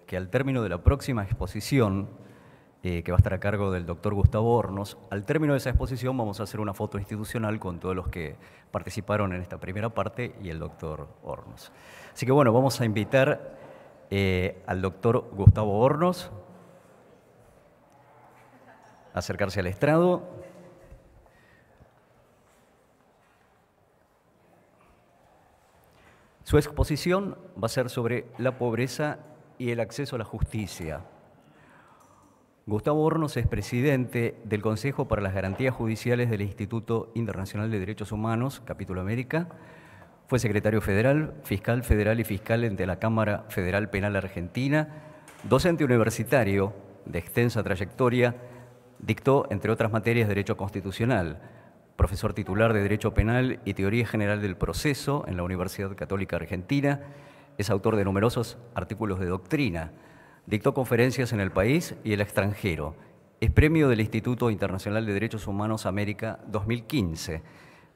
que al término de la próxima exposición, que va a estar a cargo del doctor Gustavo Hornos, al término de esa exposición vamos a hacer una foto institucional con todos los que participaron en esta primera parte y el doctor Hornos. Así que bueno, vamos a invitar al doctor Gustavo Hornos a acercarse al estrado. Su exposición va a ser sobre la pobreza y el acceso a la justicia. Gustavo Hornos es presidente del Consejo para las Garantías Judiciales del Instituto Internacional de Derechos Humanos, Capítulo América. Fue secretario federal, fiscal federal y fiscal de la Cámara Federal Penal Argentina, docente universitario de extensa trayectoria, dictó, entre otras materias, Derecho Constitucional, profesor titular de Derecho Penal y Teoría General del Proceso en la Universidad Católica Argentina, es autor de numerosos artículos de doctrina, dictó conferencias en el país y el extranjero, es premio del Instituto Internacional de Derechos Humanos América 2015,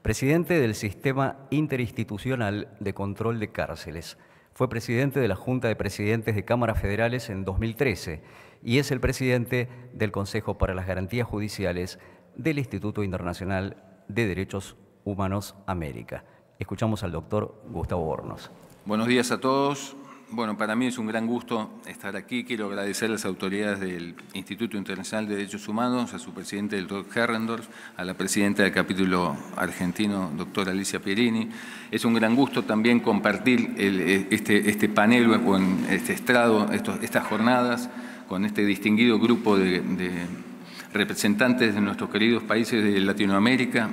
presidente del Sistema Interinstitucional de Control de Cárceles, fue presidente de la Junta de Presidentes de Cámaras Federales en 2013 y es el presidente del Consejo para las Garantías Judiciales del Instituto Internacional de Derechos Humanos América. Escuchamos al doctor Gustavo Hornos. Buenos días a todos. Bueno, para mí es un gran gusto estar aquí. Quiero agradecer a las autoridades del Instituto Internacional de Derechos Humanos, a su presidente, el doctor Herrendorf, a la presidenta del capítulo argentino, doctora Alicia Pierini. Es un gran gusto también compartir este panel o este estrado, estas jornadas, con este distinguido grupo de representantes de nuestros queridos países de Latinoamérica.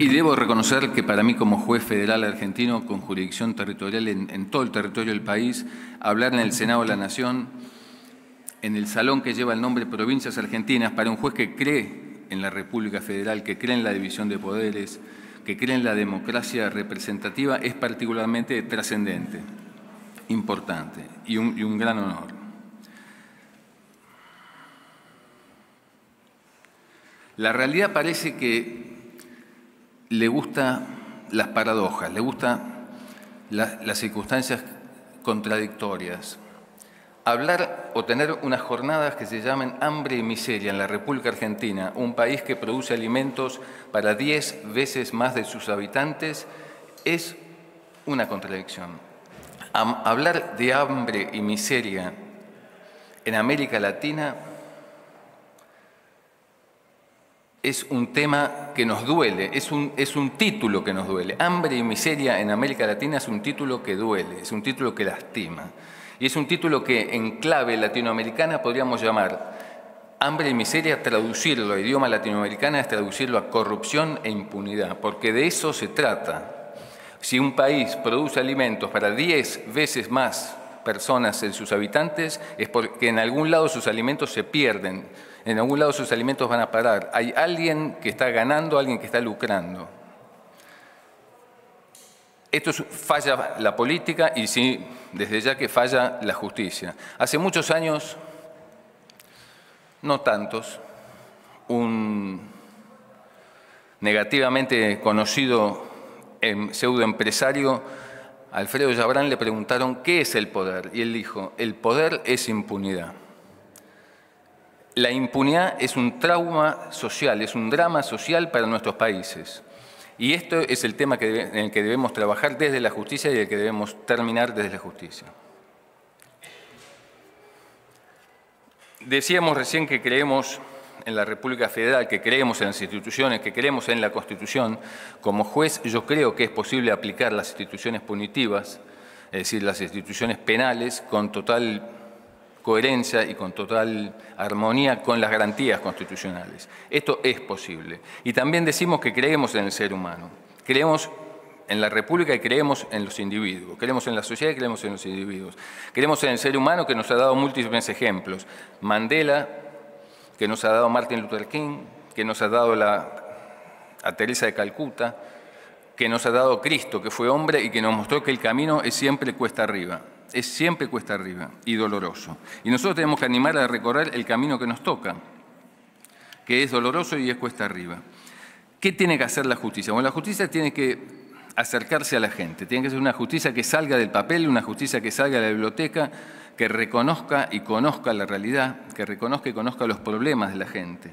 Y debo reconocer que para mí, como juez federal argentino con jurisdicción territorial en todo el territorio del país, hablar en el Senado de la Nación, en el salón que lleva el nombre Provincias Argentinas, para un juez que cree en la República Federal, que cree en la división de poderes, que cree en la democracia representativa, es particularmente trascendente, importante y un gran honor. La realidad parece que le gusta las paradojas, le gusta las circunstancias contradictorias. Hablar o tener unas jornadas que se llamen hambre y miseria en la República Argentina, un país que produce alimentos para 10 veces más de sus habitantes, es una contradicción. Hablar de hambre y miseria en América Latina es un tema que nos duele, es un título que nos duele. Hambre y miseria en América Latina es un título que duele, es un título que lastima. Y es un título que en clave latinoamericana podríamos llamar hambre y miseria, traducirlo a idioma latinoamericana es traducirlo a corrupción e impunidad, porque de eso se trata. Si un país produce alimentos para 10 veces más personas en sus habitantes, es porque en algún lado sus alimentos se pierden. En algún lado sus alimentos van a parar. Hay alguien que está ganando, alguien que está lucrando. Esto falla la política y sí, desde ya que falla la justicia. Hace muchos años, no tantos, un negativamente conocido pseudoempresario, Alfredo Yabrán, le preguntaron ¿qué es el poder? Y él dijo, el poder es impunidad. La impunidad es un trauma social, es un drama social para nuestros países. Y esto es el tema en el que debemos trabajar desde la justicia y el que debemos terminar desde la justicia. Decíamos recién que creemos en la República Federal, que creemos en las instituciones, que creemos en la Constitución. Como juez, yo creo que es posible aplicar las instituciones punitivas, es decir, las instituciones penales, con total coherencia y con total armonía con las garantías constitucionales. Esto es posible. Y también decimos que creemos en el ser humano. Creemos en la República y creemos en los individuos. Creemos en la sociedad y creemos en los individuos. Creemos en el ser humano, que nos ha dado múltiples ejemplos. Mandela, que nos ha dado Martin Luther King, que nos ha dado a Teresa de Calcuta, que nos ha dado Cristo, que fue hombre y que nos mostró que el camino es siempre cuesta arriba. Es siempre cuesta arriba y doloroso. Y nosotros tenemos que animar a recorrer el camino que nos toca, que es doloroso y es cuesta arriba. ¿Qué tiene que hacer la justicia? Bueno, la justicia tiene que acercarse a la gente. Tiene que ser una justicia que salga del papel, una justicia que salga de la biblioteca, que reconozca y conozca la realidad, que reconozca y conozca los problemas de la gente.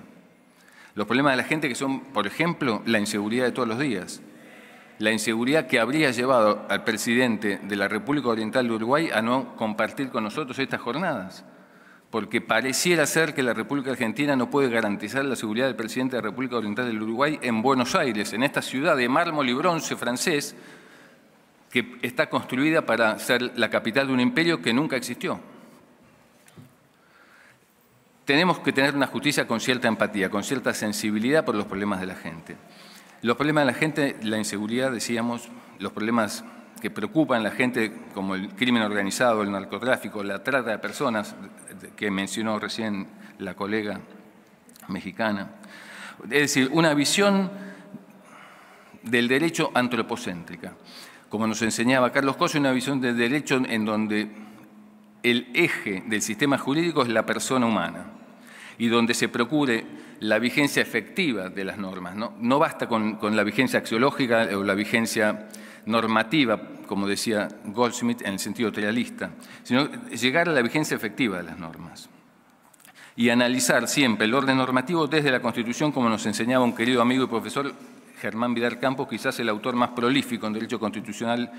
Los problemas de la gente que son, por ejemplo, la inseguridad de todos los días. La inseguridad que habría llevado al presidente de la República Oriental de Uruguay a no compartir con nosotros estas jornadas. Porque pareciera ser que la República Argentina no puede garantizar la seguridad del presidente de la República Oriental del Uruguay en Buenos Aires, en esta ciudad de mármol y bronce francés, que está construida para ser la capital de un imperio que nunca existió. Tenemos que tener una justicia con cierta empatía, con cierta sensibilidad por los problemas de la gente. Los problemas de la gente, la inseguridad, decíamos, los problemas que preocupan a la gente, como el crimen organizado, el narcotráfico, la trata de personas, que mencionó recién la colega mexicana. Es decir, una visión del derecho antropocéntrica. Como nos enseñaba Carlos Cossio, una visión del derecho en donde el eje del sistema jurídico es la persona humana y donde se procure la vigencia efectiva de las normas. No basta con la vigencia axiológica o la vigencia normativa, como decía Goldsmith en el sentido realista, sino llegar a la vigencia efectiva de las normas y analizar siempre el orden normativo desde la Constitución, como nos enseñaba un querido amigo y profesor Germán Vidal Campos, quizás el autor más prolífico en derecho constitucional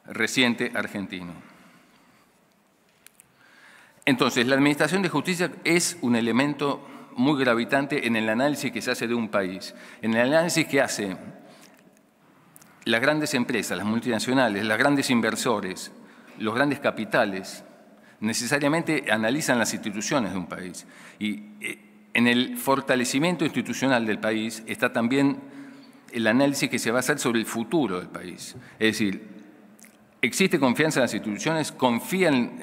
reciente argentino. Entonces, la administración de justicia es un elemento muy gravitante en el análisis que se hace de un país, en el análisis que hace las grandes empresas, las multinacionales, los grandes inversores, los grandes capitales, necesariamente analizan las instituciones de un país. Y en el fortalecimiento institucional del país está también el análisis que se va a hacer sobre el futuro del país. Es decir, ¿existe confianza en las instituciones? ¿Confían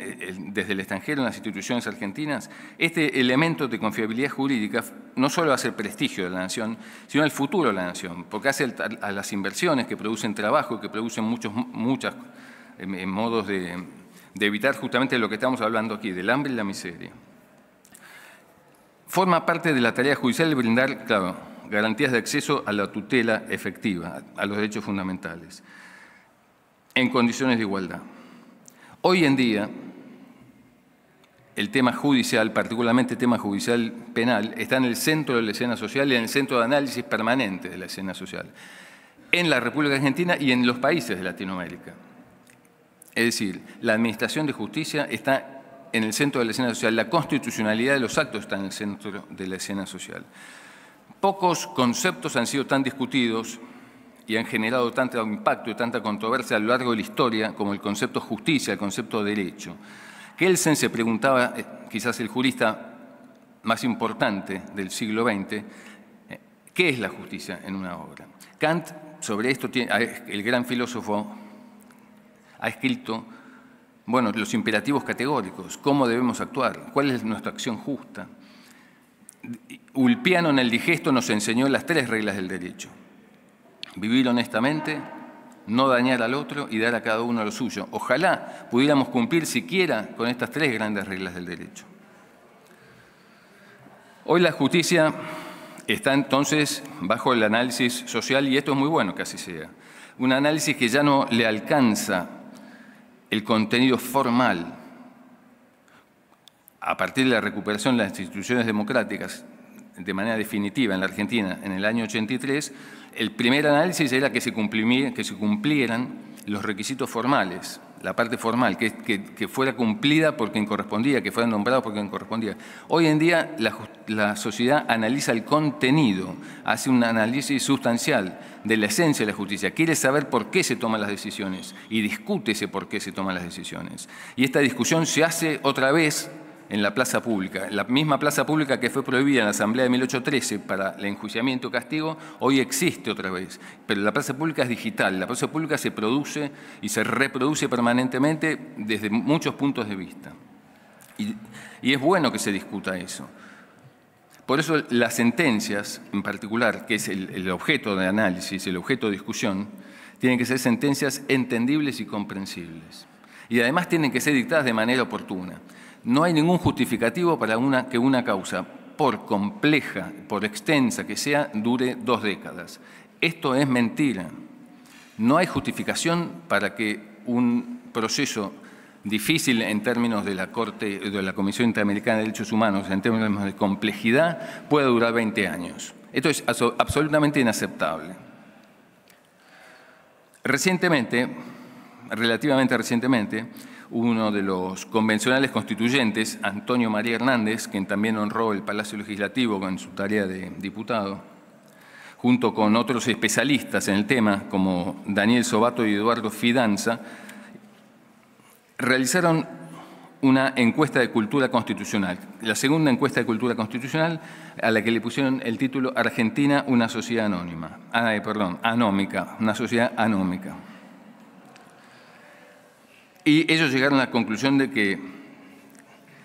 desde el extranjero en las instituciones argentinas? Este elemento de confiabilidad jurídica no solo hace el prestigio de la nación, sino el futuro de la nación, porque hace a las inversiones que producen trabajo, que producen muchos modos de evitar justamente lo que estamos hablando aquí, del hambre y la miseria. Forma parte de la tarea judicial el brindar, claro, garantías de acceso a la tutela efectiva, a los derechos fundamentales, en condiciones de igualdad. Hoy en día, el tema judicial, particularmente el tema judicial penal, está en el centro de la escena social y en el centro de análisis permanente de la escena social, en la República Argentina y en los países de Latinoamérica. Es decir, la administración de justicia está en el centro de la escena social, la constitucionalidad de los actos está en el centro de la escena social. Pocos conceptos han sido tan discutidos y han generado tanto impacto y tanta controversia a lo largo de la historia como el concepto justicia, el concepto derecho. Kelsen se preguntaba, quizás el jurista más importante del siglo XX, ¿qué es la justicia en una obra? Kant, sobre esto, el gran filósofo, ha escrito, bueno, los imperativos categóricos, cómo debemos actuar, cuál es nuestra acción justa. Ulpiano en el Digesto nos enseñó las 3 reglas del derecho. Vivir honestamente, no dañar al otro y dar a cada uno lo suyo. Ojalá pudiéramos cumplir siquiera con estas 3 grandes reglas del derecho. Hoy la justicia está entonces bajo el análisis social y esto es muy bueno que así sea. Un análisis que ya no le alcanza el contenido formal a partir de la recuperación de las instituciones democráticas de manera definitiva en la Argentina en el año 83, el primer análisis era que se cumplieran los requisitos formales, la parte formal, que fuera cumplida por quien correspondía, que fuera nombrado por quien correspondía. Hoy en día la sociedad analiza el contenido, hace un análisis sustancial de la esencia de la justicia, quiere saber por qué se toman las decisiones y discute ese por qué se toman las decisiones. Y esta discusión se hace otra vez en la plaza pública. La misma plaza pública que fue prohibida en la Asamblea de 1813 para el enjuiciamiento o castigo, hoy existe otra vez. Pero la plaza pública es digital, la plaza pública se produce y se reproduce permanentemente desde muchos puntos de vista. Y es bueno que se discuta eso. Por eso las sentencias, en particular, que es el objeto de análisis, el objeto de discusión, tienen que ser sentencias entendibles y comprensibles. Y además tienen que ser dictadas de manera oportuna. No hay ningún justificativo para que una causa, por compleja, por extensa que sea, dure 2 décadas. Esto es mentira. No hay justificación para que un proceso difícil en términos de la Comisión Interamericana de Derechos Humanos, en términos de complejidad, pueda durar 20 años. Esto es absolutamente inaceptable. Relativamente recientemente, uno de los convencionales constituyentes, Antonio María Hernández, quien también honró el Palacio Legislativo con su tarea de diputado, junto con otros especialistas en el tema, como Daniel Sobato y Eduardo Fidanza, realizaron una encuesta de cultura constitucional, la segunda encuesta de cultura constitucional, a la que le pusieron el título Argentina, una sociedad anómica, una sociedad anómica. Y ellos llegaron a la conclusión de que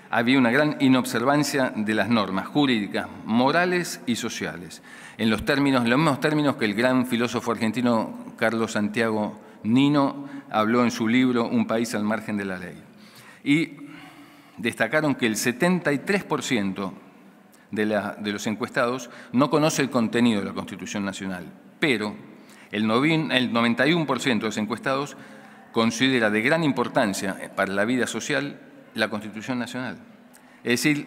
había una gran inobservancia de las normas jurídicas, morales y sociales, en los mismos términos que el gran filósofo argentino Carlos Santiago Nino habló en su libro Un país al margen de la ley. Y destacaron que el 73% de los encuestados no conoce el contenido de la Constitución Nacional, pero el 91% de los encuestados considera de gran importancia para la vida social la Constitución Nacional. Es decir,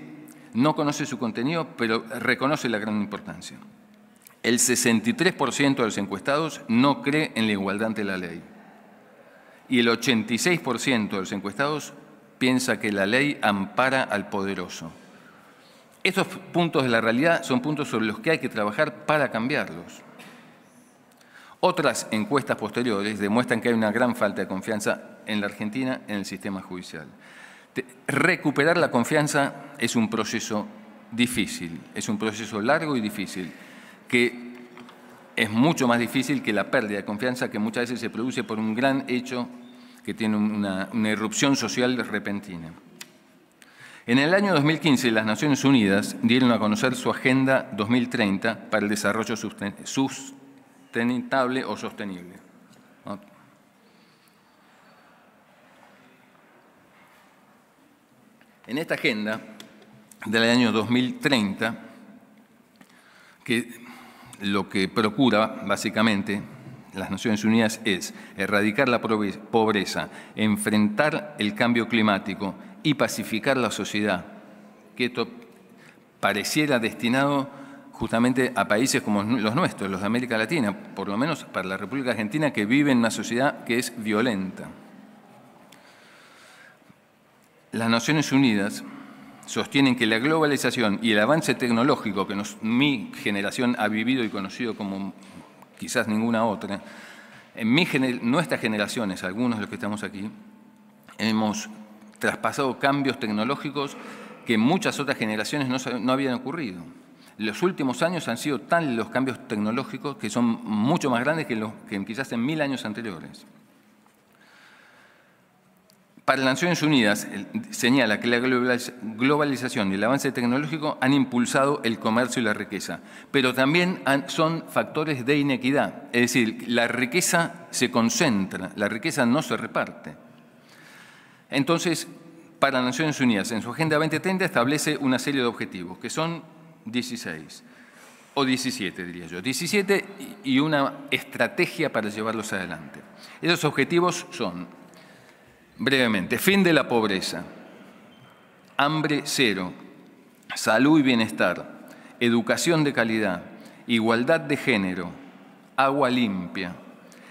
no conoce su contenido, pero reconoce la gran importancia. El 63% de los encuestados no cree en la igualdad ante la ley. Y el 86% de los encuestados piensa que la ley ampara al poderoso. Estos puntos de la realidad son puntos sobre los que hay que trabajar para cambiarlos. Otras encuestas posteriores demuestran que hay una gran falta de confianza en la Argentina en el sistema judicial. Recuperar la confianza es un proceso difícil, es un proceso largo y difícil, que es mucho más difícil que la pérdida de confianza que muchas veces se produce por un gran hecho que tiene una irrupción social repentina. En el año 2015, las Naciones Unidas dieron a conocer su Agenda 2030 para el Desarrollo Sustentable o Sostenible. En esta agenda del año 2030, que lo que procura básicamente las Naciones Unidas es erradicar la pobreza, enfrentar el cambio climático y pacificar la sociedad, que esto pareciera destinado justamente a países como los nuestros, los de América Latina, por lo menos para la República Argentina, que vive en una sociedad que es violenta. Las Naciones Unidas sostienen que la globalización y el avance tecnológico que mi generación ha vivido y conocido como quizás ninguna otra, nuestras generaciones, algunos de los que estamos aquí, hemos traspasado cambios tecnológicos que en muchas otras generaciones no habían ocurrido. Los últimos años han sido tales los cambios tecnológicos que son mucho más grandes que quizás en 1000 años anteriores. Para las Naciones Unidas señala que la globalización y el avance tecnológico han impulsado el comercio y la riqueza, pero también son factores de inequidad, es decir, la riqueza se concentra, la riqueza no se reparte. Entonces, para las Naciones Unidas, en su Agenda 2030 establece una serie de objetivos, que son 16, o 17 diría yo, 17 y una estrategia para llevarlos adelante. Esos objetivos son, brevemente, fin de la pobreza, hambre cero, salud y bienestar, educación de calidad, igualdad de género, agua limpia,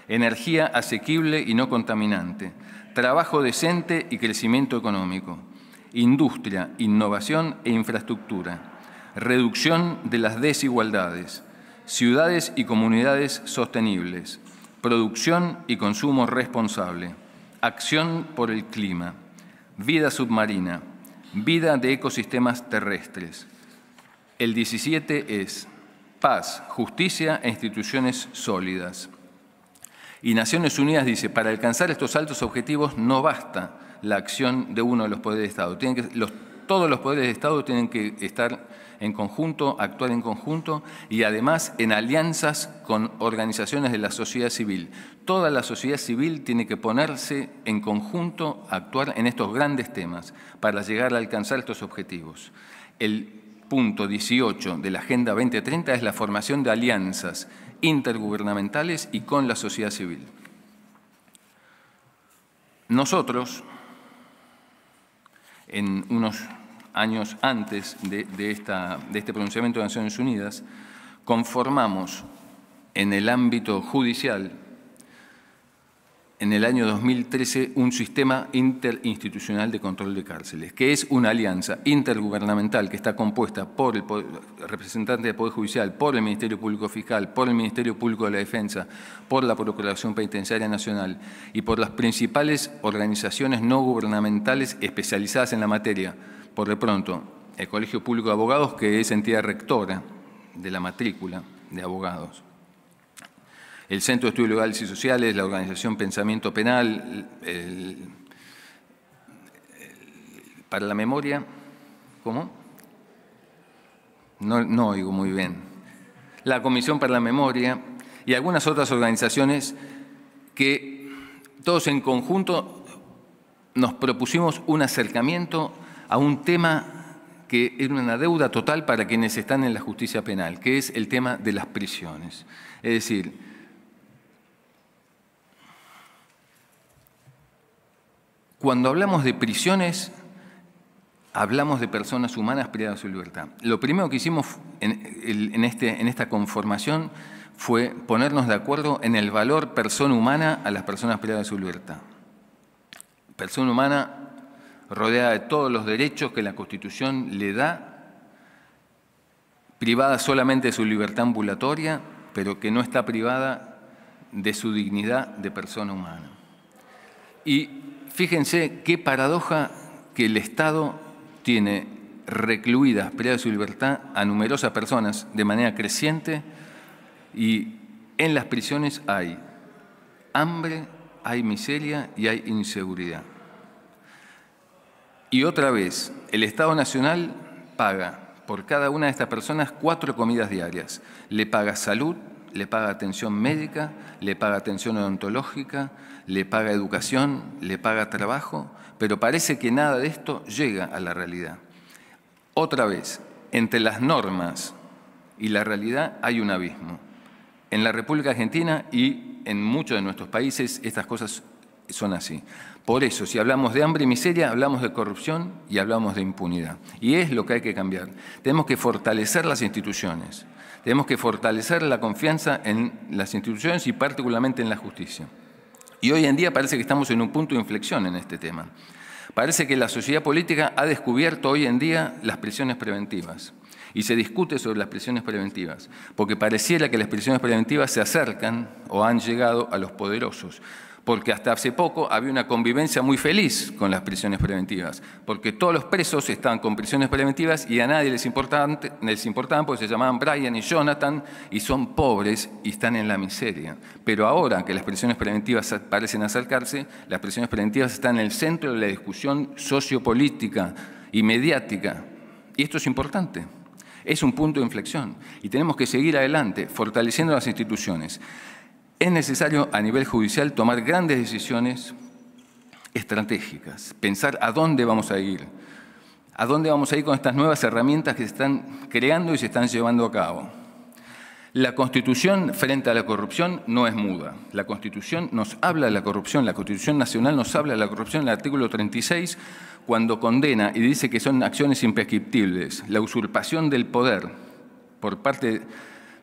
energía asequible y no contaminante, trabajo decente y crecimiento económico, industria, innovación e infraestructura, reducción de las desigualdades, ciudades y comunidades sostenibles, producción y consumo responsable, acción por el clima, vida submarina, vida de ecosistemas terrestres. El 17 es paz, justicia e instituciones sólidas. Y Naciones Unidas dice, para alcanzar estos altos objetivos no basta la acción de uno de los poderes de Estado. Todos los poderes de Estado tienen que estar en conjunto, actuar en conjunto y además en alianzas con organizaciones de la sociedad civil. Toda la sociedad civil tiene que ponerse en conjunto a actuar en estos grandes temas para llegar a alcanzar estos objetivos. El punto 18 de la Agenda 2030 es la formación de alianzas intergubernamentales y con la sociedad civil. Nosotros, en unos años antes de este pronunciamiento de Naciones Unidas, conformamos en el ámbito judicial, en el año 2013, un sistema interinstitucional de control de cárceles, que es una alianza intergubernamental que está compuesta por el representante del Poder Judicial, por el Ministerio Público Fiscal, por el Ministerio Público de la Defensa, por la Procuración Penitenciaria Nacional y por las principales organizaciones no gubernamentales especializadas en la materia. Por de pronto, el Colegio Público de Abogados, que es entidad rectora de la matrícula de abogados, el Centro de Estudios Legales y Sociales, la Organización Pensamiento Penal, para la memoria, ¿cómo? No oigo muy bien. La Comisión para la Memoria y algunas otras organizaciones que todos en conjunto nos propusimos un acercamiento a un tema que era una deuda total para quienes están en la justicia penal, que es el tema de las prisiones. Es decir, cuando hablamos de prisiones, hablamos de personas humanas privadas de su libertad. Lo primero que hicimos en esta conformación fue ponernos de acuerdo en el valor persona humana a las personas privadas de su libertad. Persona humana rodeada de todos los derechos que la Constitución le da, privada solamente de su libertad ambulatoria, pero que no está privada de su dignidad de persona humana. Y fíjense qué paradoja que el Estado tiene recluidas, privadas de su libertad, a numerosas personas de manera creciente, y en las prisiones hay hambre, hay miseria y hay inseguridad. Y otra vez, el Estado Nacional paga por cada una de estas personas 4 comidas diarias. Le paga salud, le paga atención médica, le paga atención odontológica, le paga educación, le paga trabajo, pero parece que nada de esto llega a la realidad. Otra vez, entre las normas y la realidad hay un abismo. En la República Argentina y en muchos de nuestros países estas cosas son así. Por eso, si hablamos de hambre y miseria, hablamos de corrupción y hablamos de impunidad. Y es lo que hay que cambiar. Tenemos que fortalecer las instituciones. Tenemos que fortalecer la confianza en las instituciones y particularmente en la justicia. Y hoy en día parece que estamos en un punto de inflexión en este tema. Parece que la sociedad política ha descubierto hoy en día las prisiones preventivas y se discute sobre las prisiones preventivas, porque pareciera que las prisiones preventivas se acercan o han llegado a los poderosos, porque hasta hace poco había una convivencia muy feliz con las prisiones preventivas, porque todos los presos estaban con prisiones preventivas y a nadie les importaban porque se llamaban Brian y Jonathan y son pobres y están en la miseria. Pero ahora que las prisiones preventivas parecen acercarse, las prisiones preventivas están en el centro de la discusión sociopolítica y mediática. Y esto es importante. Es un punto de inflexión y tenemos que seguir adelante, fortaleciendo las instituciones. Es necesario a nivel judicial tomar grandes decisiones estratégicas, pensar a dónde vamos a ir con estas nuevas herramientas que se están creando y se están llevando a cabo. La Constitución frente a la corrupción no es muda. La Constitución nos habla de la corrupción, la Constitución Nacional nos habla de la corrupción en el artículo 36, cuando condena y dice que son acciones imprescriptibles, la usurpación del poder por parte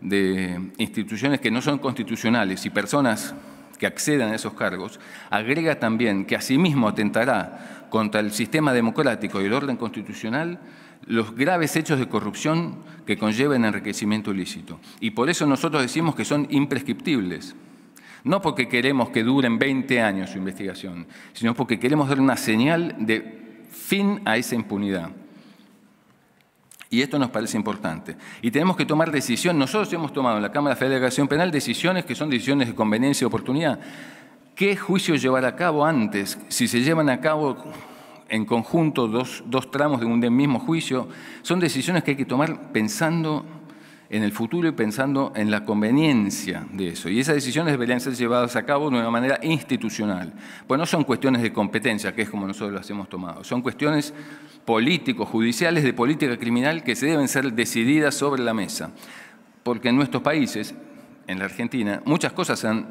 de instituciones que no son constitucionales y personas que accedan a esos cargos, agrega también que asimismo atentará contra el sistema democrático y el orden constitucional los graves hechos de corrupción que conlleven enriquecimiento ilícito. Y por eso nosotros decimos que son imprescriptibles. No porque queremos que duren 20 años su investigación, sino porque queremos dar una señal de fin a esa impunidad. Y esto nos parece importante. Y tenemos que tomar decisiones. Nosotros hemos tomado en la Cámara Federal de Acción Penal decisiones que son decisiones de conveniencia y oportunidad. ¿Qué juicio llevar a cabo antes? Si se llevan a cabo en conjunto dos tramos de un mismo juicio, son decisiones que hay que tomar pensando en el futuro y pensando en la conveniencia de eso. Y esas decisiones deberían ser llevadas a cabo de una manera institucional. Pues no son cuestiones de competencia, que es como nosotros las hemos tomado. Son cuestiones políticos, judiciales, de política criminal que se deben ser decididas sobre la mesa. Porque en nuestros países, en la Argentina, muchas cosas se han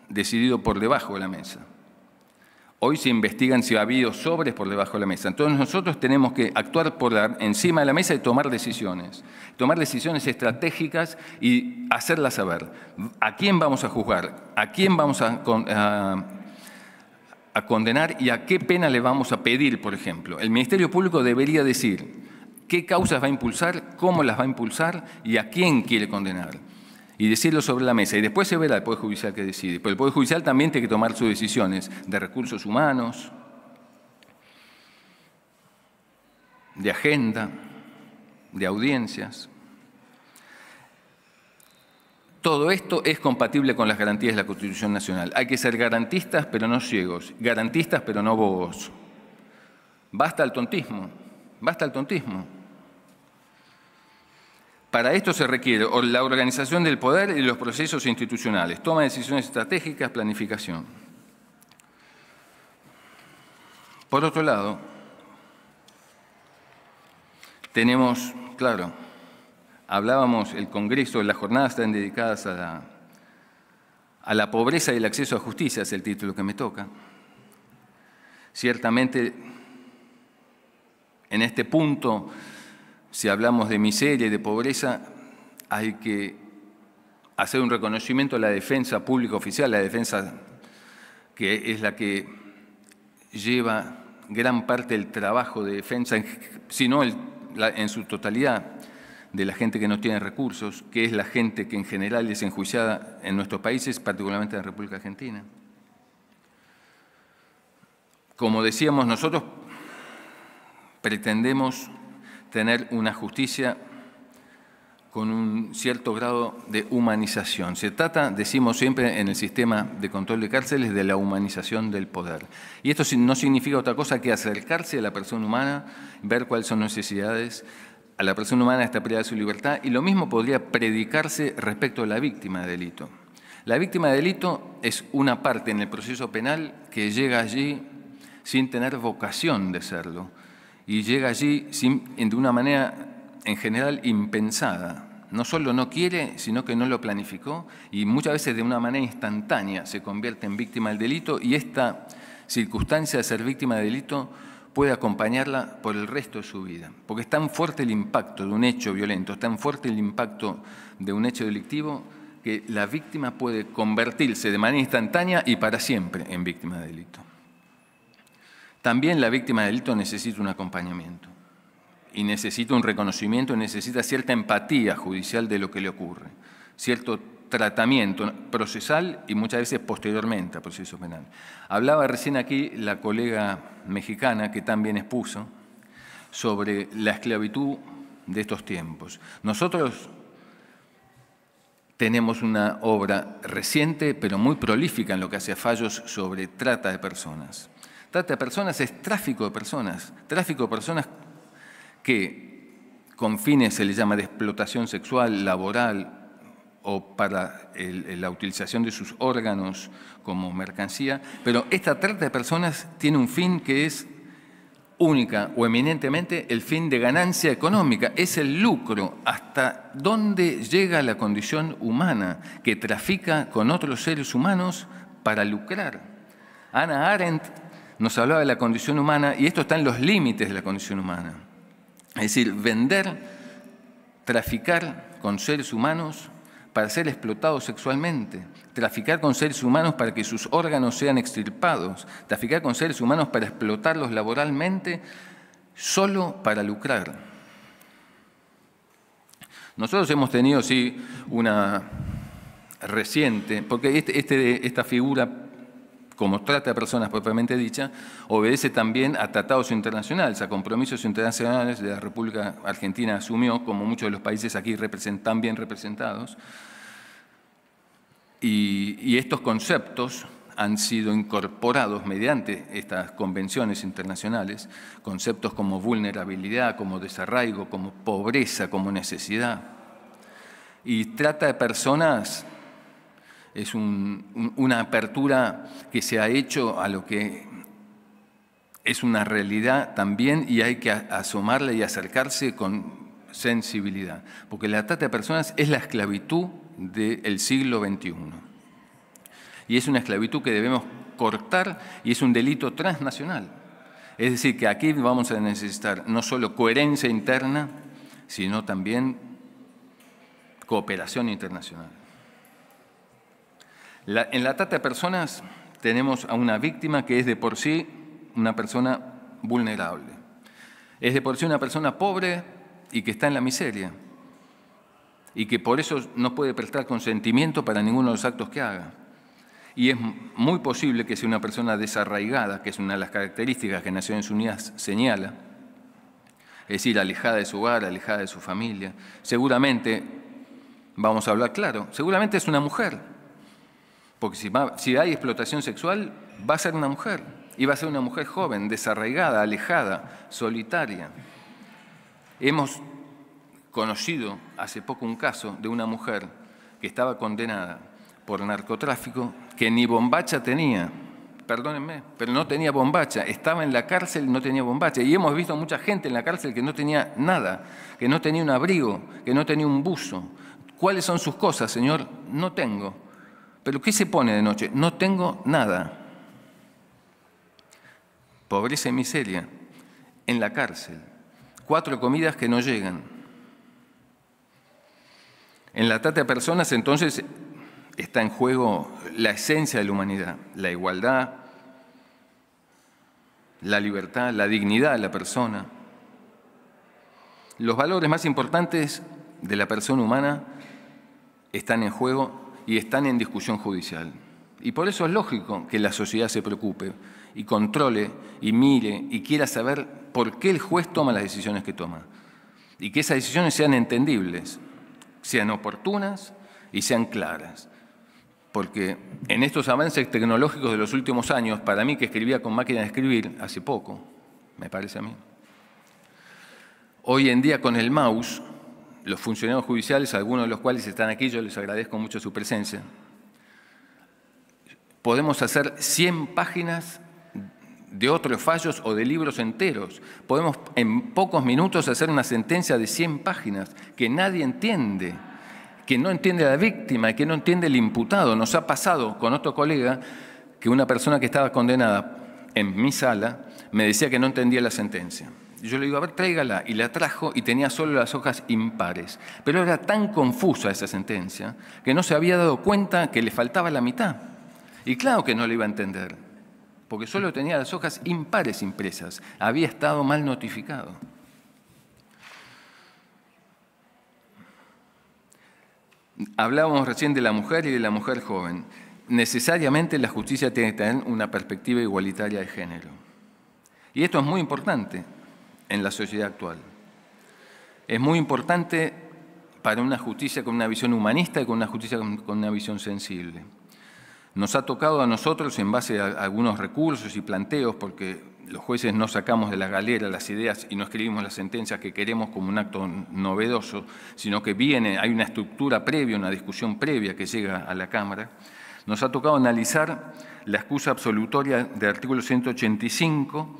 decidido por debajo de la mesa. Hoy se investigan si ha habido sobres por debajo de la mesa. Entonces nosotros tenemos que actuar encima de la mesa y tomar decisiones estratégicas y hacerlas saber. ¿A quién vamos a juzgar? ¿A quién vamos a condenar y a qué pena le vamos a pedir, por ejemplo? El Ministerio Público debería decir qué causas va a impulsar, cómo las va a impulsar y a quién quiere condenar. Y decirlo sobre la mesa. Y después se verá el Poder Judicial que decide. Pero el Poder Judicial también tiene que tomar sus decisiones de recursos humanos, de agenda, de audiencias. Todo esto es compatible con las garantías de la Constitución Nacional. Hay que ser garantistas, pero no ciegos. Garantistas, pero no bobos. Basta el tontismo. Basta el tontismo. Para esto se requiere la organización del poder y los procesos institucionales, toma de decisiones estratégicas, planificación. Por otro lado, tenemos, claro, hablábamos, el Congreso, las jornadas están dedicadas a la pobreza y el acceso a justicia, es el título que me toca. Ciertamente, en este punto, si hablamos de miseria y de pobreza, hay que hacer un reconocimiento a la defensa pública oficial, la defensa que es la que lleva gran parte del trabajo de defensa, si no en su totalidad, de la gente que no tiene recursos, que es la gente que en general es enjuiciada en nuestros países, particularmente en la República Argentina. Como decíamos, nosotros pretendemos tener una justicia con un cierto grado de humanización. Se trata, decimos siempre en el sistema de control de cárceles, de la humanización del poder. Y esto no significa otra cosa que acercarse a la persona humana, ver cuáles son las necesidades. A la persona humana está privada de su libertad y lo mismo podría predicarse respecto a la víctima de delito. La víctima de delito es una parte en el proceso penal que llega allí sin tener vocación de serlo y llega allí de una manera en general impensada. No solo no quiere, sino que no lo planificó y muchas veces de una manera instantánea se convierte en víctima del delito y esta circunstancia de ser víctima de delito puede acompañarla por el resto de su vida. Porque es tan fuerte el impacto de un hecho violento, es tan fuerte el impacto de un hecho delictivo que la víctima puede convertirse de manera instantánea y para siempre en víctima de delito. También la víctima de delito necesita un acompañamiento y necesita un reconocimiento, necesita cierta empatía judicial de lo que le ocurre, cierto tratamiento procesal y muchas veces posteriormente al proceso penal. Hablaba recién aquí la colega mexicana que también expuso sobre la esclavitud de estos tiempos. Nosotros tenemos una obra reciente pero muy prolífica en lo que hace a fallos sobre trata de personas. Trata de personas es tráfico de personas que con fines se les llama de explotación sexual, laboral o para la utilización de sus órganos como mercancía, pero esta trata de personas tiene un fin que es única o eminentemente el fin de ganancia económica, es el lucro, hasta dónde llega la condición humana que trafica con otros seres humanos para lucrar. Hannah Arendt nos hablaba de la condición humana y esto está en los límites de la condición humana. Es decir, vender, traficar con seres humanos para ser explotados sexualmente, traficar con seres humanos para que sus órganos sean extirpados, traficar con seres humanos para explotarlos laboralmente, solo para lucrar. Nosotros hemos tenido, sí, una reciente, porque esta figura, como trata de personas propiamente dicha, obedece también a tratados internacionales, a compromisos internacionales de la República Argentina asumió, como muchos de los países aquí están bien representados, y estos conceptos han sido incorporados mediante estas convenciones internacionales, conceptos como vulnerabilidad, como desarraigo, como pobreza, como necesidad. Y trata de personas es una apertura que se ha hecho a lo que es una realidad también y hay que asomarla y acercarse con sensibilidad, porque la trata de personas es la esclavitud del siglo XXI. Y es una esclavitud que debemos cortar y es un delito transnacional. Es decir, que aquí vamos a necesitar no solo coherencia interna, sino también cooperación internacional. En la trata de personas tenemos a una víctima que es de por sí una persona vulnerable. Es de por sí una persona pobre y que está en la miseria y que por eso no puede prestar consentimiento para ninguno de los actos que haga. Y es muy posible que sea una persona desarraigada, que es una de las características que Naciones Unidas señala, es decir, alejada de su hogar, alejada de su familia. Seguramente, vamos a hablar claro, seguramente es una mujer, porque si hay explotación sexual, va a ser una mujer, y va a ser una mujer joven, desarraigada, alejada, solitaria. Hemos conocido hace poco un caso de una mujer que estaba condenada por narcotráfico, que ni bombacha tenía, perdónenme, pero no tenía bombacha, estaba en la cárcel y no tenía bombacha. Y hemos visto mucha gente en la cárcel que no tenía nada, que no tenía un abrigo, que no tenía un buzo. ¿Cuáles son sus cosas, señor? No tengo. ¿Pero qué se pone de noche? No tengo nada. Pobreza y miseria en la cárcel. 4 comidas que no llegan. En la trata de personas, entonces, está en juego la esencia de la humanidad, la igualdad, la libertad, la dignidad de la persona. Los valores más importantes de la persona humana están en juego y están en discusión judicial. Y por eso es lógico que la sociedad se preocupe y controle y mire y quiera saber por qué el juez toma las decisiones que toma. Y que esas decisiones sean entendibles, sean oportunas y sean claras. Porque en estos avances tecnológicos de los últimos años, para mí que escribía con máquina de escribir hace poco, me parece a mí, hoy en día con el mouse, los funcionarios judiciales, algunos de los cuales están aquí, yo les agradezco mucho su presencia, podemos hacer 100 páginas de otros fallos o de libros enteros. Podemos en pocos minutos hacer una sentencia de 100 páginas que nadie entiende, que no entiende la víctima, que no entiende el imputado. Nos ha pasado con otro colega que una persona que estaba condenada en mi sala me decía que no entendía la sentencia. Yo le digo, a ver, tráigala, y la trajo y tenía solo las hojas impares. Pero era tan confusa esa sentencia que no se había dado cuenta que le faltaba la mitad. Y claro que no le iba a entender, porque solo tenía las hojas impares impresas. Había estado mal notificado. Hablábamos recién de la mujer y de la mujer joven. Necesariamente la justicia tiene que tener una perspectiva igualitaria de género. Y esto es muy importante en la sociedad actual. Es muy importante para una justicia con una visión humanista y con una justicia con una visión sensible. Nos ha tocado a nosotros, en base a algunos recursos y planteos, porque los jueces no sacamos de la galera las ideas y no escribimos las sentencias que queremos como un acto novedoso, sino que hay una estructura previa, una discusión previa que llega a la Cámara. Nos ha tocado analizar la excusa absolutoria del artículo 185,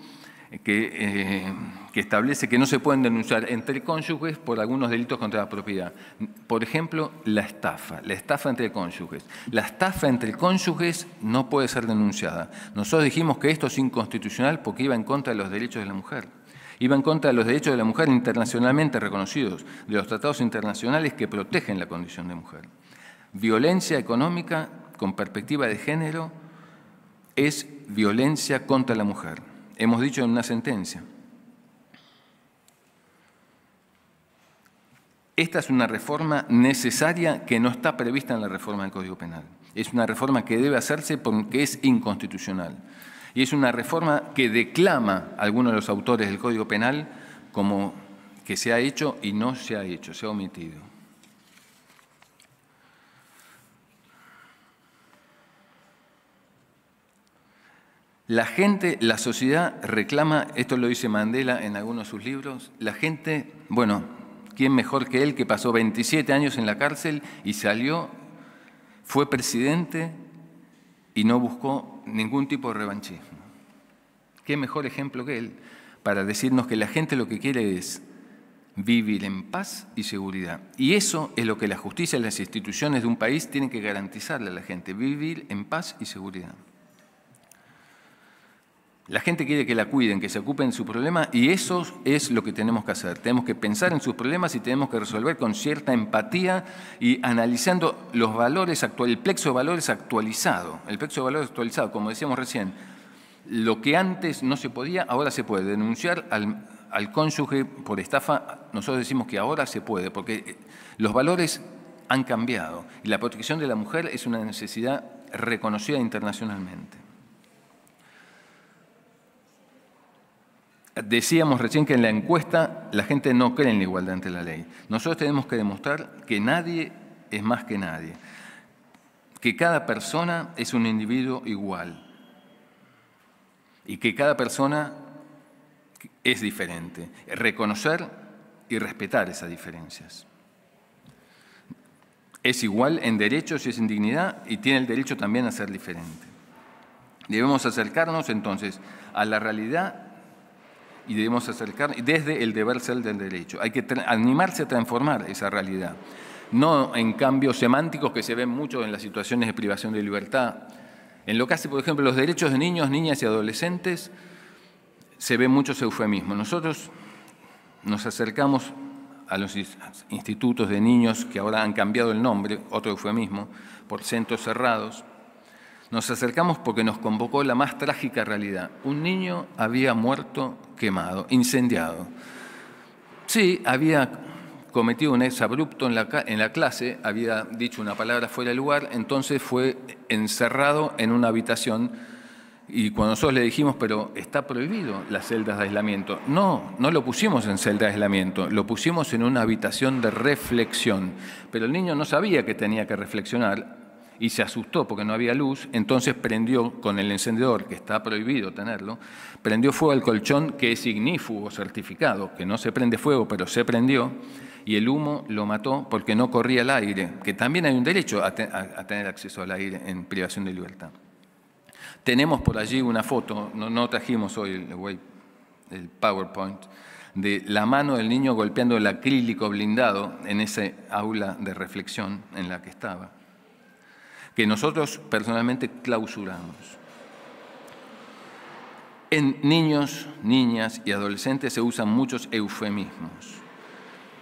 que establece que no se pueden denunciar entre cónyuges por algunos delitos contra la propiedad. Por ejemplo, la estafa entre cónyuges. La estafa entre cónyuges no puede ser denunciada. Nosotros dijimos que esto es inconstitucional porque iba en contra de los derechos de la mujer. Iba en contra de los derechos de la mujer internacionalmente reconocidos, de los tratados internacionales que protegen la condición de mujer. Violencia económica con perspectiva de género es violencia contra la mujer. Hemos dicho en una sentencia. Esta es una reforma necesaria que no está prevista en la reforma del Código Penal. Es una reforma que debe hacerse porque es inconstitucional. Y es una reforma que declama a algunos de los autores del Código Penal como que se ha hecho y no se ha hecho, se ha omitido. La gente, la sociedad reclama, esto lo dice Mandela en algunos de sus libros, la gente, bueno, ¿quién mejor que él que pasó 27 años en la cárcel y salió, fue presidente y no buscó ningún tipo de revanchismo? ¿Qué mejor ejemplo que él para decirnos que la gente lo que quiere es vivir en paz y seguridad? Y eso es lo que la justicia y las instituciones de un país tienen que garantizarle a la gente, vivir en paz y seguridad. La gente quiere que la cuiden, que se ocupen de su problema, y eso es lo que tenemos que hacer. Tenemos que pensar en sus problemas y tenemos que resolver con cierta empatía y analizando los valores actuales, el plexo de valores actualizado. El plexo de valores actualizado, como decíamos recién, lo que antes no se podía, ahora se puede. Denunciar al cónyuge por estafa, nosotros decimos que ahora se puede, porque los valores han cambiado y la protección de la mujer es una necesidad reconocida internacionalmente. Decíamos recién que en la encuesta la gente no cree en la igualdad ante la ley. Nosotros tenemos que demostrar que nadie es más que nadie, que cada persona es un individuo igual y que cada persona es diferente. Reconocer y respetar esas diferencias. Es igual en derechos y es en dignidad y tiene el derecho también a ser diferente. Debemos acercarnos entonces a la realidad y debemos acercar desde el deber ser del derecho. Hay que animarse a transformar esa realidad, no en cambios semánticos que se ven mucho en las situaciones de privación de libertad. En lo que hace, por ejemplo, los derechos de niños, niñas y adolescentes, se ven muchos eufemismos. Nosotros nos acercamos a los institutos de niños que ahora han cambiado el nombre, otro eufemismo, por centros cerrados. Nos acercamos porque nos convocó la más trágica realidad. Un niño había muerto quemado, incendiado. Sí, había cometido un exabrupto en la clase, había dicho una palabra fuera de lugar, entonces fue encerrado en una habitación y cuando nosotros le dijimos, pero está prohibido las celdas de aislamiento. No, no lo pusimos en celda de aislamiento, lo pusimos en una habitación de reflexión. Pero el niño no sabía que tenía que reflexionar y se asustó porque no había luz, entonces prendió con el encendedor, que está prohibido tenerlo, prendió fuego al colchón, que es ignífugo certificado, que no se prende fuego, pero se prendió, y el humo lo mató porque no corría el aire, que también hay un derecho a tener acceso al aire en privación de libertad. Tenemos por allí una foto, no trajimos hoy el PowerPoint, de la mano del niño golpeando el acrílico blindado en ese aula de reflexión en la que estaba, que nosotros personalmente clausuramos. En niños, niñas y adolescentes se usan muchos eufemismos,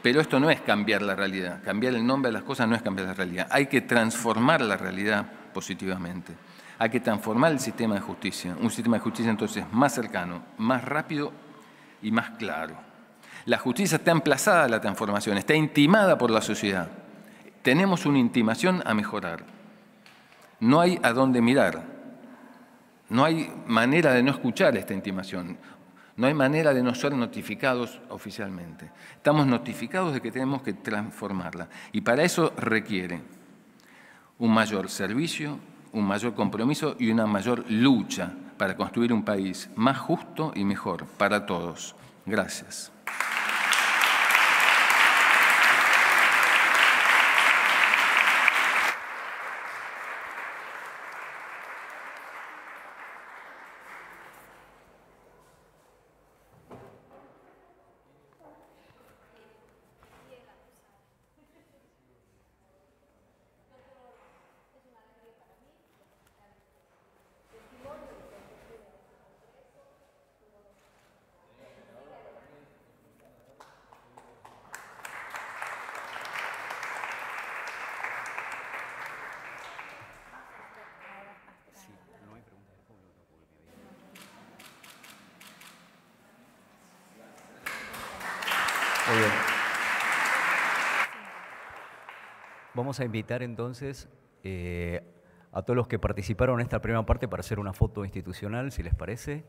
pero esto no es cambiar la realidad. Cambiar el nombre de las cosas no es cambiar la realidad. Hay que transformar la realidad positivamente. Hay que transformar el sistema de justicia. Un sistema de justicia entonces más cercano, más rápido y más claro. La justicia está emplazada a la transformación, está intimada por la sociedad. Tenemos una intimación a mejorar. No hay a dónde mirar, no hay manera de no escuchar esta intimación, no hay manera de no ser notificados oficialmente. Estamos notificados de que tenemos que transformarla y para eso requiere un mayor servicio, un mayor compromiso y una mayor lucha para construir un país más justo y mejor para todos. Gracias. Muy bien. Vamos a invitar entonces a todos los que participaron en esta primera parte para hacer una foto institucional, si les parece.